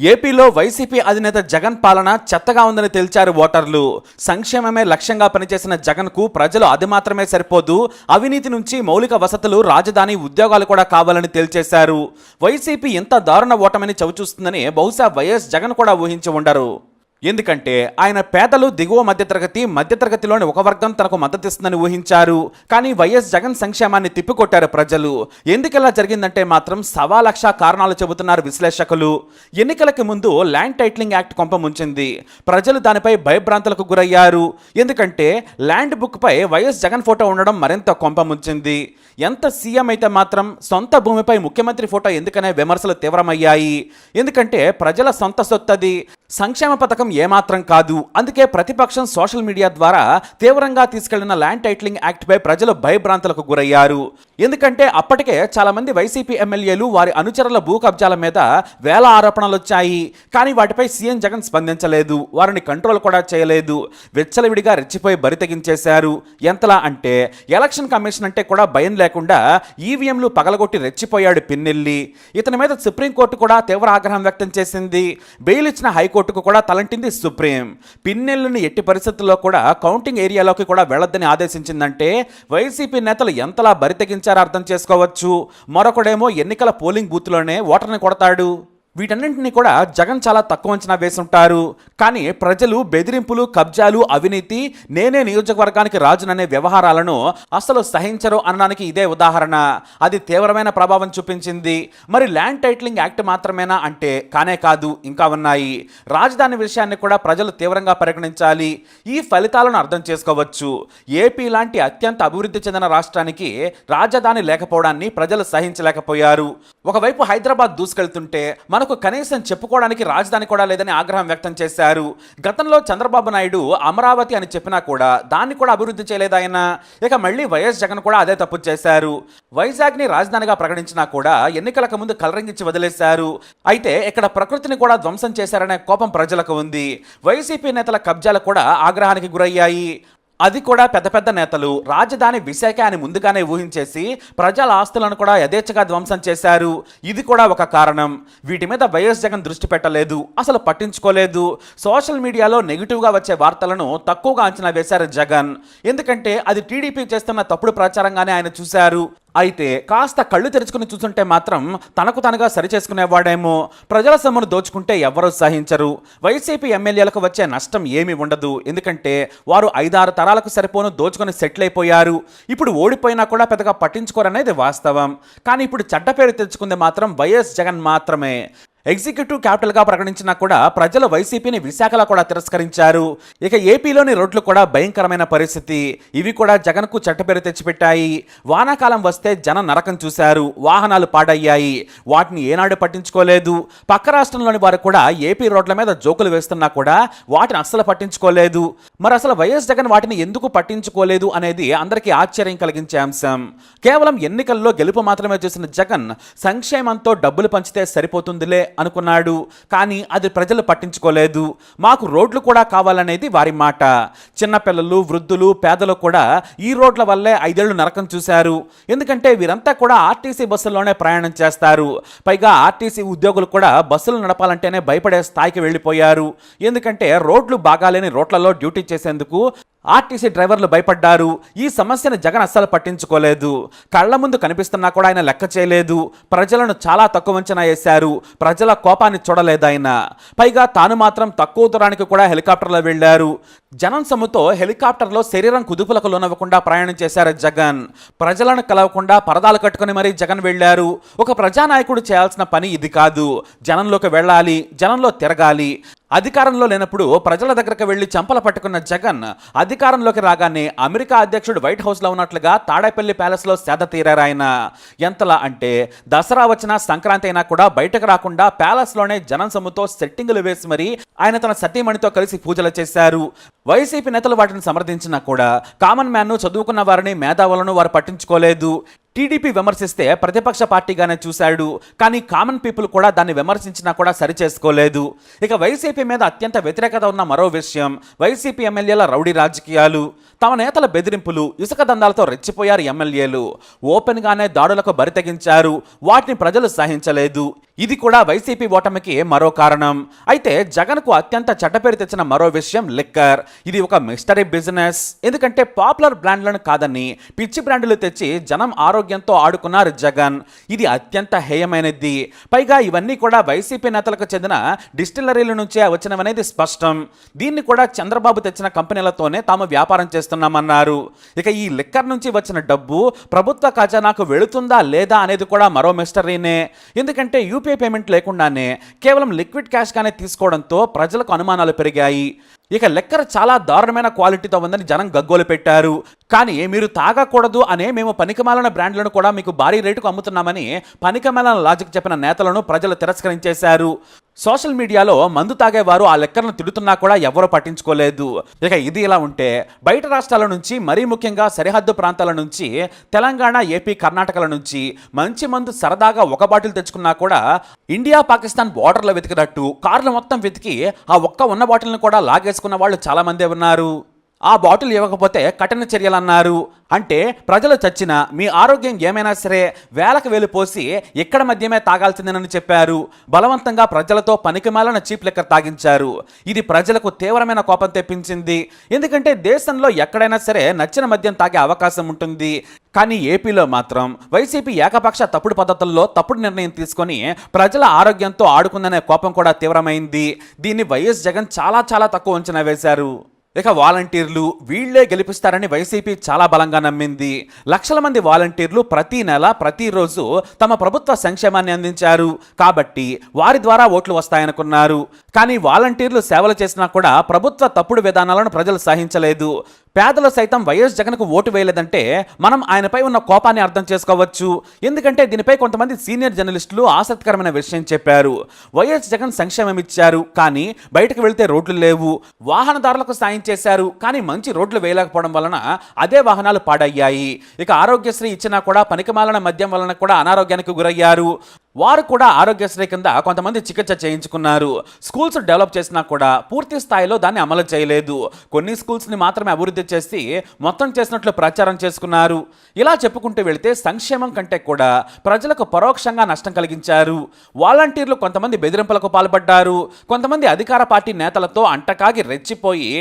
ఏపీలో వైసీపీ అధినేత జగన్ పాలన చెత్తగా ఉందని తేల్చారు ఓటర్లు. సంక్షేమమే లక్ష్యంగా పనిచేసిన జగన్కు ప్రజలు అది మాత్రమే సరిపోదు, అవినీతి నుంచి మౌలిక వసతులు, రాజధాని, ఉద్యోగాలు కూడా కావాలని తేల్చేశారు. వైసీపీ ఇంత దారుణ ఓటమిని చవిచూస్తుందని బహుశా వైఎస్ జగన్ కూడా ఊహించి ఉండరు. ఎందుకంటే ఆయన పేదలు, దిగువ మధ్యతరగతిలోని ఒక వర్గం తనకు మద్దతిస్తుందని ఊహించారు. కానీ వైఎస్ జగన్ సంక్షేమాన్ని తిప్పికొట్టారు ప్రజలు. ఎందుకలా జరిగిందంటే మాత్రం 1,00,000 కారణాలు చెబుతున్నారు విశ్లేషకులు. ఎన్నికలకు ముందు ల్యాండ్ టైటిలింగ్ యాక్ట్ కొంప ముంచింది. ప్రజలు దానిపై భయభ్రాంతులకు గురయ్యారు. ఎందుకంటే ల్యాండ్ బుక్పై వైఎస్ జగన్ ఫోటో ఉండడం మరింత కొంప ముంచింది. ఎంత సీఎం అయితే మాత్రం సొంత భూమిపై ముఖ్యమంత్రి ఫోటో ఎందుకనే విమర్శలు తీవ్రమయ్యాయి. ఎందుకంటే ప్రజల సొంత సొత్తది, సంక్షేమ పథకం ఏమాత్రం కాదు. అందుకే ప్రతిపక్షం సోషల్ మీడియా ద్వారా తీవ్రంగా తీసుకెళ్లిన ల్యాండ్ టైటిలింగ్ యాక్ట్పై ప్రజలు భయభ్రాంతులకు గురయ్యారు. ఎందుకంటే అప్పటికే చాలా మంది వైసీపీ ఎమ్మెల్యేలు, వారి అనుచరుల భూ కబ్జాల మీద వేల ఆరోపణలు వచ్చాయి. కానీ వాటిపై సీఎం జగన్ స్పందించలేదు, వారిని కంట్రోల్ కూడా చేయలేదు. విచ్చలవిడిగా రెచ్చిపోయి బరి తెగించేశారు. ఎంతలా అంటే ఎలక్షన్ కమిషన్ అంటే కూడా భయం లేకుండా ఈవీఎంలు పగలగొట్టి రెచ్చిపోయాడు పిన్నెల్లి. ఇతని మీద సుప్రీంకోర్టు కూడా తీవ్ర ఆగ్రహం వ్యక్తం చేసింది. బెయిల్ ఇచ్చిన హైకోర్టుకు కూడా తలంటింది సుప్రీం. పిన్నెల్లిని ఎట్టి పరిస్థితుల్లో కూడా కౌంటింగ్ ఏరియాలోకి కూడా వెళ్లొద్దని ఆదేశించిందంటే వైసీపీ నేతలు ఎంతలా బరి తెగించారో అర్థం చేసుకోవచ్చు. మరొకడేమో ఎన్నికల పోలింగ్ బూత్లోనే ఓటర్ని కొడతాడు. వీటన్నింటినీ కూడా జగన్ చాలా తక్కువ అంచనా వేసుంటారు. కానీ ప్రజలు బెదిరింపులు, కబ్జాలు, అవినీతి, నేనే నియోజకవర్గానికి రాజుననే వ్యవహారాలను అసలు సహించరు అనడానికి ఇదే ఉదాహరణ. అది తీవ్రమైన ప్రభావం చూపించింది. మరి ల్యాండ్ టైటిలింగ్ యాక్ట్ మాత్రమేనా అంటే కానే కాదు, ఇంకా ఉన్నాయి. రాజధాని విషయాన్ని కూడా ప్రజలు తీవ్రంగా పరిగణించాలి. ఈ ఫలితాలను అర్థం చేసుకోవచ్చు. ఏపీ లాంటి అత్యంత అభివృద్ధి చెందిన రాష్ట్రానికి రాజధాని లేకపోవడాన్ని ప్రజలు సహించలేకపోయారు. ఒకవైపు హైదరాబాద్ దూసుకెళ్తుంటే మనకు కనీసం చెప్పుకోవడానికి రాజధాని కూడా లేదని ఆగ్రహం వ్యక్తం చేశారు. గతంలో చంద్రబాబు నాయుడు అమరావతి అని చెప్పినా కూడా దాన్ని కూడా అభివృద్ధి చేయలేదు ఆయన. ఇక మళ్ళీ వైఎస్ జగన్ కూడా అదే తప్పు చేశారు. వైజాగ్ని రాజధానిగా ప్రకటించినా కూడా ఎన్నికలకు ముందు కలరింగిచ్చి వదిలేశారు. అయితే ఇక్కడ ప్రకృతిని కూడా ధ్వంసం చేశారనే కోపం ప్రజలకు ఉంది. వైసీపీ నేతల కబ్జాలు కూడా ఆగ్రహానికి గురయ్యాయి. అది కూడా పెద్ద పెద్ద నేతలు రాజధాని విశాఖ అని ముందుగానే ఊహించేసి ప్రజల ఆస్తులను కూడా యథేచ్ఛగా ధ్వంసం చేశారు. ఇది కూడా ఒక కారణం. వీటి మీద వైఎస్ జగన్ దృష్టి పెట్టలేదు, అసలు పట్టించుకోలేదు. సోషల్ మీడియాలో నెగిటివ్గా వచ్చే వార్తలను తక్కువగా అంచనా వేశారు జగన్. ఎందుకంటే అది టీడీపీ చేస్తున్న తప్పుడు ప్రచారంగానే ఆయన చూశారు. అయితే కాస్త కళ్ళు తెరుచుకుని చూస్తుంటే మాత్రం తనకు తనగా సరిచేసుకునేవాడేమో. ప్రజల సొమ్మును దోచుకుంటే ఎవరూ సహించరు. వైసీపీ ఎమ్మెల్యేలకు వచ్చే నష్టం ఏమీ ఉండదు. ఎందుకంటే వారు 5-6 తరాలకు సరిపోను దోచుకొని సెటిల్ అయిపోయారు. ఇప్పుడు ఓడిపోయినా కూడా పెద్దగా పట్టించుకోరనేది వాస్తవం. కానీ ఇప్పుడు చెడ్డ పేరు తెచ్చుకుంది మాత్రం వైఎస్ జగన్ మాత్రమే. ఎగ్జిక్యూటివ్ క్యాపిటల్గా ప్రకటించినా కూడా ప్రజలు వైసీపీని విశాఖలో కూడా తిరస్కరించారు. ఇక ఏపీలోని రోడ్లు కూడా భయంకరమైన పరిస్థితి. ఇవి కూడా జగన్కు చెట్టపేరు తెచ్చిపెట్టాయి. వానాకాలం వస్తే జనం నరకం చూశారు. వాహనాలు పాడయ్యాయి. వాటిని ఏనాడు పట్టించుకోలేదు. పక్క రాష్ట్రంలోని వారు కూడా ఏపీ రోడ్ల మీద జోకులు వేస్తున్నా కూడా వాటిని అస్సలు పట్టించుకోలేదు. మరి అసలు వైఎస్ జగన్ వాటిని ఎందుకు పట్టించుకోలేదు అనేది అందరికీ ఆశ్చర్యం కలిగించే అంశం. కేవలం ఎన్నికల్లో గెలుపు మాత్రమే చూసిన జగన్ సంక్షేమంతో డబ్బులు పంచితే సరిపోతుందిలే అనుకున్నాడు. కానీ అది ప్రజలు పట్టించుకోలేదు. మాకు రోడ్లు కూడా కావాలనేది వారి మాట. చిన్నపిల్లలు, వృద్ధులు, పేదలు కూడా ఈ రోడ్ల వల్లే 5 ఏళ్లు నరకం చూశారు. ఎందుకంటే వీరంతా కూడా ఆర్టీసీ బస్సుల్లోనే ప్రయాణం చేస్తారు. పైగా ఆర్టీసీ ఉద్యోగులు కూడా బస్సులు నడపాలంటేనే భయపడే స్థాయికి వెళ్ళిపోయారు. ఎందుకంటే రోడ్లు బాగాలేని రోడ్లలో డ్యూటీ చేసేందుకు ఆర్టీసీ డ్రైవర్లు భయపడ్డారు. ఈ సమస్యను జగన్ అస్సలు పట్టించుకోలేదు. కళ్ల ముందు కనిపిస్తున్నా కూడా ఆయన లెక్క చేయలేదు. ప్రజలను చాలా తక్కువ అంచనా వేశారు. ప్రజల కోపాన్ని చూడలేదు ఆయన. పైగా తాను మాత్రం తక్కువ దూరానికి కూడా హెలికాప్టర్లో వెళ్లారు. జనం సొమ్ముతో హెలికాప్టర్లో శరీరం కుదుపులకు లోనవ్వకుండా ప్రయాణం చేశారు జగన్. ప్రజలను కలవకుండా పరదాలు కట్టుకుని మరీ జగన్ వెళ్లారు. ఒక ప్రజానాయకుడు చేయాల్సిన పని ఇది కాదు. జనంలోకి వెళ్ళాలి, జనంలో తిరగాలి. అధికారంలో లేనప్పుడు ప్రజల దగ్గరకు వెళ్లి చెంపలు పట్టుకున్న జగన్ అధికారంలోకి రాగానే అమెరికా అధ్యక్షుడు వైట్ హౌస్లో ఉన్నట్లుగా తాడేపల్లి ప్యాలెస్లో సేద తీరారు ఆయన. ఎంతలా అంటే దసరా వచ్చినా, సంక్రాంతి అయినా కూడా బయటకు రాకుండా ప్యాలెస్లోనే జనం సొమ్ముతో సెట్టింగులు వేసి మరి ఆయన తన సతీమణితో కలిసి పూజలు చేశారు. వైసీపీ నేతలు వాటిని సమర్థించినా కూడా కామన్ మ్యాన్ను, చదువుకున్న వారిని, మేధావులను వారు పట్టించుకోలేదు. టీడీపీ విమర్శిస్తే ప్రతిపక్ష పార్టీగానే చూశాడు. కానీ కామన్ పీపుల్ కూడా దాన్ని విమర్శించినా కూడా సరిచేసుకోలేదు. ఇక వైసీపీ మీద అత్యంత వ్యతిరేకత ఉన్న మరో విషయం వైసీపీ ఎమ్మెల్యేల రౌడీ రాజకీయాలు. తమ నేతల బెదిరింపులు, ఇసుక దందాలతో రెచ్చిపోయారు ఎమ్మెల్యేలు. ఓపెన్గానే దాడులకు బరి తెగించారు. వాటిని ప్రజలు సహించలేదు. ఇది కూడా వైసీపీ ఓటమికి మరో కారణం. అయితే జగన్కు అత్యంత చెడ్డపేరు తెచ్చిన మరో విషయం లిక్కర్. ఇది ఒక మిస్టరీ బిజినెస్. ఎందుకంటే పాపులర్ బ్రాండ్లను కాదని పిచ్చి బ్రాండ్లు తెచ్చి జనం ఆరోగ్యంతో ఆడుకున్నారు జగన్. ఇది అత్యంత హేయమైనది. పైగా ఇవన్నీ కూడా వైసీపీ నేతలకు చెందిన డిస్టిలరీల నుంచే వచ్చినవనేది స్పష్టం. దీన్ని కూడా చంద్రబాబు తెచ్చిన కంపెనీలతోనే తాము వ్యాపారం చేస్తున్నామన్నారు. ఇక ఈ లిక్కర్ నుంచి వచ్చిన డబ్బు ప్రభుత్వ ఖజానాకు వెళుతుందా లేదా అనేది కూడా మరో మిస్టరీనే. ఎందుకంటే యూపీఐ పేమెంట్ లేకుండానే కేవలం లిక్విడ్ క్యాష్ గానే తీసుకోవడంతో ప్రజలకు అనుమానాలు పెరిగాయి. ఇక లిక్కర్ చాలా దారుణమైన క్వాలిటీతో ఉందని జనం గగ్గోలు పెట్టారు. కానీ మీరు తాగకూడదు అనే మేము పనికిమాలిన బ్రాండ్లను కూడా మీకు భారీ రేటుకు అమ్ముతున్నామని పనికిమాలిన లాజిక్ చెప్పిన నేతలను ప్రజలు తిరస్కరించేశారు. సోషల్ మీడియాలో మందు తాగేవారు ఆ లెక్కలను తిడుతున్నా కూడా ఎవరూ పట్టించుకోలేదు. ఇక ఇది ఇలా ఉంటే బయట రాష్ట్రాల నుంచి, మరీ ముఖ్యంగా సరిహద్దు ప్రాంతాల నుంచి, తెలంగాణ, ఏపీ, కర్ణాటకల నుంచి మంచి మందు సరదాగా ఒక బాటిల్ తెచ్చుకున్నా కూడా ఇండియా పాకిస్తాన్ బోర్డర్లో వెతికినట్టు కార్లు మొత్తం వెతికి ఆ ఒక్క ఉన్న బాటిల్ని కూడా లాగేసుకున్న వాళ్ళు చాలా మందే ఉన్నారు. ఆ బాటిల్ ఇవ్వకపోతే కఠిన చర్యలన్నారు. అంటే ప్రజలు చచ్చినా మీ ఆరోగ్యం ఏమైనా సరే వేలకు వేలు పోసి ఇక్కడ మధ్యమే తాగాల్సిందేనని చెప్పారు. బలవంతంగా ప్రజలతో పనికిమాలిన చీప్ లిక్కర్ తాగించారు. ఇది ప్రజలకు తీవ్రమైన కోపం తెప్పించింది. ఎందుకంటే దేశంలో ఎక్కడైనా సరే నచ్చిన మద్యం తాగే అవకాశం ఉంటుంది. కానీ ఏపీలో మాత్రం వైసీపీ ఏకపక్ష తప్పుడు పద్ధతుల్లో తప్పుడు నిర్ణయం తీసుకొని ప్రజల ఆరోగ్యంతో ఆడుకుందనే కోపం కూడా తీవ్రమైంది. దీన్ని వైఎస్ జగన్ చాలా చాలా తక్కువ అంచనా వేశారు. ఇక వాలంటీర్లు వీళ్లే గెలిపిస్తారని వైసీపీ చాలా బలంగా నమ్మింది. లక్షల మంది వాలంటీర్లు ప్రతి నెల, ప్రతిరోజు తమ ప్రభుత్వ సంక్షేమాన్ని అందించారు. కాబట్టి వారి ద్వారా ఓట్లు వస్తాయనుకున్నారు. కానీ వాలంటీర్లు సేవలు చేసినా కూడా ప్రభుత్వ తప్పుడు విధానాలను ప్రజలు సహించలేదు. పేదలు సైతం వైఎస్ జగన్కు ఓటు వేయలేదంటే మనం ఆయనపై ఉన్న కోపాన్ని అర్థం చేసుకోవచ్చు. ఎందుకంటే దీనిపై కొంతమంది సీనియర్ జర్నలిస్టులు ఆసక్తికరమైన విషయం చెప్పారు. వైఎస్ జగన్ సంక్షేమం ఇచ్చారు, కానీ బయటకు వెళ్తే రోడ్లు లేవు. వాహనదారులకు సాయం చేశారు, కానీ మంచి రోడ్లు వేయలేకపోవడం వలన అదే వాహనాలు పాడయ్యాయి. ఇక ఆరోగ్యశ్రీ ఇచ్చినా కూడా పనికిమాలిన మద్యం వలన కూడా అనారోగ్యానికి గురయ్యారు. వారు కూడా ఆరోగ్యశ్రీ కింద కొంతమంది చికిత్స చేయించుకున్నారు. స్కూల్స్ డెవలప్ చేసినా కూడా పూర్తి స్థాయిలో దాన్ని అమలు చేయలేదు. కొన్ని స్కూల్స్ని మాత్రమే అభివృద్ధి చేసి మొత్తం చేసినట్లు ప్రచారం చేసుకున్నారు. ఇలా చెప్పుకుంటూ వెళితే సంక్షేమం కంటే కూడా ప్రజలకు పరోక్షంగా నష్టం కలిగించారు. వాలంటీర్లు కొంతమంది బెదిరింపులకు పాల్పడ్డారు. కొంతమంది అధికార పార్టీ నేతలతో అంటకాగి రెచ్చిపోయి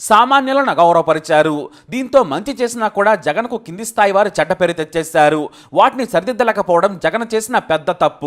సామాన్యులను అగౌరవపరిచారు. దీంతో మంచి చేసినా కూడా జగన్కు కింది స్థాయి వారు చెడ్డ పేరు తెచ్చేశారు. వాటిని సరిదిద్దలేకపోవడం జగన్ చేసిన పెద్ద తప్పు.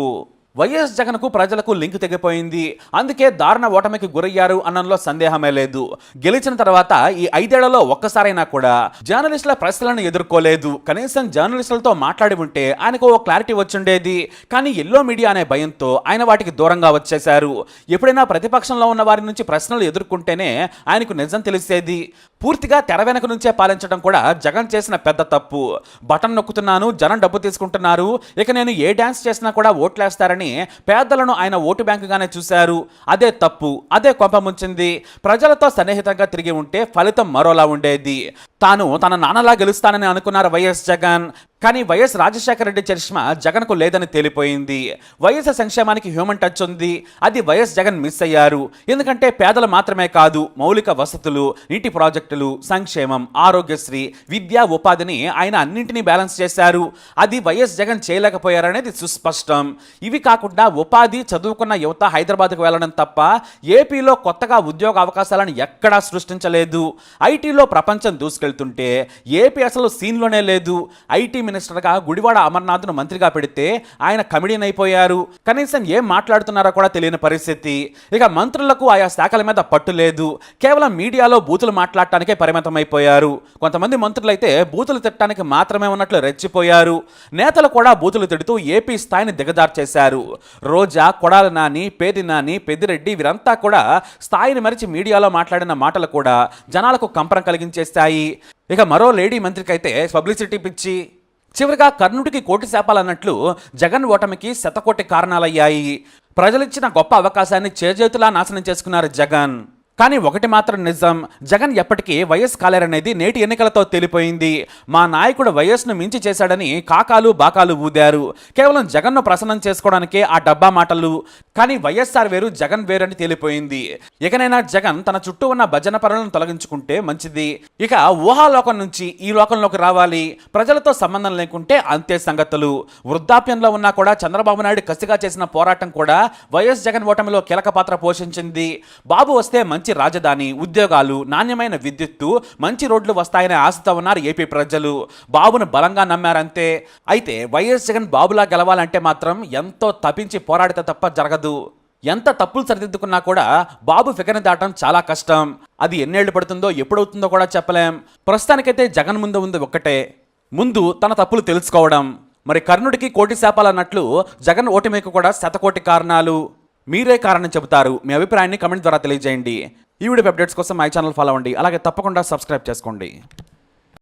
వైఎస్ జగన్కు ప్రజలకు లింక్ తెగిపోయింది. అందుకే దారుణ ఓటమికి గురయ్యారు అన్నంలో సందేహమే లేదు. గెలిచిన తర్వాత ఈ 5 ఏళ్లలో ఒక్కసారైనా కూడా జర్నలిస్టుల ప్రశ్నలను ఎదుర్కోలేదు. కనీసం జర్నలిస్టులతో మాట్లాడి ఉంటే ఆయనకు ఓ క్లారిటీ వచ్చుండేది. కానీ ఎల్లో మీడియా అనే భయంతో ఆయన వాటికి దూరంగా వచ్చేశారు. ఎప్పుడైనా ప్రతిపక్షంలో ఉన్న వారి నుంచి ప్రశ్నలు ఎదుర్కొంటేనే ఆయనకు నిజం తెలిసేది. పూర్తిగా తెర వెనక నుంచే పాలించడం కూడా జగన్ చేసిన పెద్ద తప్పు. బటన్ నొక్కుతున్నాను, జనం డబ్బు తీసుకుంటున్నారు, ఇక నేను ఏ డ్యాన్స్ చేసినా కూడా ఓట్లేస్తారని పేదలను ఆయన ఓటు బ్యాంకుగానే చూశారు. అదే తప్పు, అదే కొంప ముంచింది. ప్రజలతో సన్నిహితంగా తిరిగి ఉంటే ఫలితం మరోలా ఉండేది. తాను తన నాన్నలా గెలుస్తానని అనుకున్నారు వైఎస్ జగన్. కానీ వైఎస్ రాజశేఖర రెడ్డి చరిష్మా జగన్కు లేదని తేలిపోయింది. వైఎస్ సంక్షేమానికి హ్యూమన్ టచ్ ఉంది, అది వైఎస్ జగన్ మిస్ అయ్యారు. ఎందుకంటే పేదలు మాత్రమే కాదు, మౌలిక వసతులు, నీటి ప్రాజెక్టులు, సంక్షేమం, ఆరోగ్యశ్రీ, విద్యా, ఉపాధిని ఆయన అన్నింటినీ బ్యాలెన్స్ చేశారు. అది వైఎస్ జగన్ చేయలేకపోయారనేది సుస్పష్టం. ఇవి కాకుండా ఉపాధి, చదువుకున్న యువత హైదరాబాద్కు వెళ్ళడం తప్ప ఏపీలో కొత్తగా ఉద్యోగ అవకాశాలను ఎక్కడా సృష్టించలేదు. ఐటీలో ప్రపంచం దూసుకెళ్తుంటే ఏపీ అసలు సీన్లోనే లేదు. ఐటీ మినిస్టర్గా గుడివాడ అమర్నాథ్ను మంత్రిగా పెడితే ఆయన కమిడియన్ అయిపోయారు. కనీసం ఏం మాట్లాడుతున్నారో కూడా తెలియని పరిస్థితి. ఇక మంత్రులకు ఆయా శాఖల మీద పట్టు లేదు. కేవలం మీడియాలో బూతులు మాట్లాడటానికే పరిమితమైపోయారు. కొంతమంది మంత్రులైతే బూతులు తిట్టడానికి మాత్రమే ఉన్నట్లు రెచ్చిపోయారు. నేతలు కూడా బూతులు తిడుతూ ఏపీ స్థాయిని దిగజార్చేశారు. రోజా, కొడాలి నాని, పేది నాని, పెద్దిరెడ్డి వీరంతా కూడా స్థాయిని మరిచి మీడియాలో మాట్లాడిన మాటలు కూడా జనాలకు కంపరం కలిగించేస్తాయి. ఇక మరో లేడీ మంత్రికైతే పబ్లిసిటీ పిచ్చి. చివరిగా కర్ణుడికి కోటి శాపాలన్నట్లు జగన్ ఓటమికి శతకోటి కారణాలయ్యాయి. ప్రజలిచ్చిన గొప్ప అవకాశాన్ని చేజేతులా నాశనం చేసుకున్నారు జగన్. కానీ ఒకటి మాత్రం నిజం, జగన్ ఎప్పటికీ వైఎస్ కాలేరనేది నేటి ఎన్నికలతో తేలిపోయింది. మా నాయకుడు వైఎస్ను మించి చేశాడని కాకాలు బాకాలు ఊదారు. కేవలం జగన్ను ప్రసన్నం చేసుకోవడానికే ఆ డబ్బా మాటలు. కానీ వైఎస్ఆర్ వేరు, జగన్ వేరు అని తేలిపోయింది. ఇకనైనా జగన్ తన చుట్టూ ఉన్న భజన పరులను తొలగించుకుంటే మంచిది. ఇక ఊహాలోకం నుంచి ఈ లోకంలోకి రావాలి. ప్రజలతో సంబంధం లేకుంటే అంతే సంగతులు. వృద్ధాప్యంలో ఉన్నా కూడా చంద్రబాబు నాయుడు కసిగా చేసిన పోరాటం కూడా వైఎస్ జగన్ ఓటమిలో కీలక పాత్ర పోషించింది. బాబు వస్తే మంచి రాజధాని, ఉద్యోగాలు, నాణ్యమైన విద్యుత్తు, మంచి రోడ్లు వస్తాయనే ఆశతో ఉన్నారు ఏపీ ప్రజలు. బాబును బలంగా నమ్మారంతే. అయితే వైఎస్ జగన్ బాబులా గెలవాలంటే మాత్రం ఎంతో తపించి పోరాడితే తప్ప జరగదు. ఎంత తప్పులు సరిదిద్దుకున్నా కూడా బాబు ఫిగర్ని దాటం చాలా కష్టం. అది ఎన్నేళ్లు పడుతుందో ఎప్పుడవుతుందో కూడా చెప్పలేం. ప్రస్తుతానికైతే జగన్ ముందు ఉంది ఒక్కటే, ముందు తన తప్పులు తెలుసుకోవడం. మరి కర్ణుడికి కోటి శాపాలు అన్నట్లు జగన్ ఓటమికి కూడా శతకోటి కారణాలు. మీరే కారణం చెబుతారు. మీ అభిప్రాయాన్ని కమెంట్ ద్వారా తెలియజేయండి. ఈ వీడియో అప్డేట్స్ కోసం మై ఛానల్ ఫాలో అవ్వండి. అలాగే తప్పకుండా సబ్స్క్రైబ్ చేసుకోండి.